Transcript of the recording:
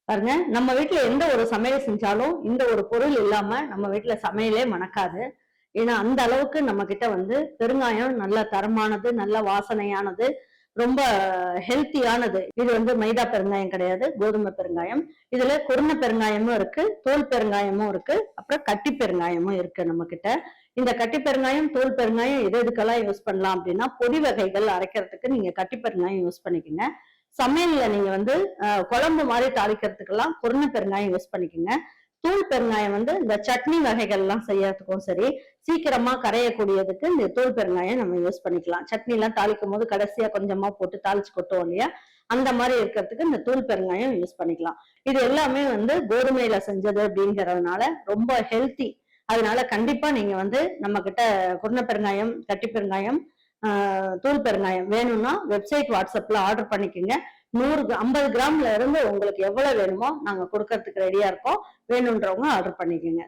பாருங்க, நம்ம வீட்டுல எந்த ஒரு சமையல் செஞ்சாலும் இந்த ஒரு பொருள் இல்லாம நம்ம வீட்டுல சமையலே மணக்காது. ஏன்னா அந்த அளவுக்கு நம்ம கிட்ட பெருங்காயம் நல்ல தரமானது, நல்ல வாசனையானது, ரொம்ப ஹெல்த்தியானது. இது மைதா பெருங்காயம் கிடையாது, கோதுமை பெருங்காயம். இதுல குருண பெருங்காயமும் இருக்கு, தோல் பெருங்காயமும் இருக்கு, அப்புறம் கட்டி பெருங்காயமும் இருக்கு நம்ம கிட்ட. இந்த கட்டி பெருங்காயம், தோல் பெருங்காயம் எதுக்கெல்லாம் யூஸ் பண்ணலாம் அப்படின்னா, பொடி வகைகள் அரைக்கிறதுக்கு நீங்க கட்டி பெருங்காயம் யூஸ் பண்ணிக்கோங்க. சமையல்ல நீங்க குழம்பு மாதிரி தாளிக்கிறதுக்கெல்லாம் குருண பெருங்காயம் யூஸ் பண்ணிக்கோங்க. தூள் பெருங்காயம் இந்த சட்னி வகைகள் எல்லாம் செய்யறதுக்கும் சரி, சீக்கிரமா கரையக்கூடியதுக்கு இந்த தூள் பெருங்காயம் நம்ம யூஸ் பண்ணிக்கலாம். சட்னி எல்லாம் தாளிக்கும் போது கடைசியா கொஞ்சமா போட்டு தாளிச்சு கொட்டுவோம் இல்லையா, அந்த மாதிரி இருக்கிறதுக்கு இந்த தூள் பெருங்காயம் யூஸ் பண்ணிக்கலாம். இது எல்லாமே கோதுமையில செஞ்சது அப்படிங்கறதுனால ரொம்ப ஹெல்த்தி. அதனால கண்டிப்பா நீங்க நம்ம கிட்ட குருண பெருங்காயம், கட்டி பெருங்காயம், தூள் பெருங்காயம் வேணும்னா வெப்சைட் வாட்ஸ்அப்ல ஆர்டர் பண்ணிக்கோங்க. 50 கிராம்ல இருந்து உங்களுக்கு எவ்வளவு வேணுமோ நாங்க கொடுக்கறதுக்கு ரெடியா இருக்கோம். வேணும்ன்றவங்க ஆர்டர் பண்ணிக்கோங்க.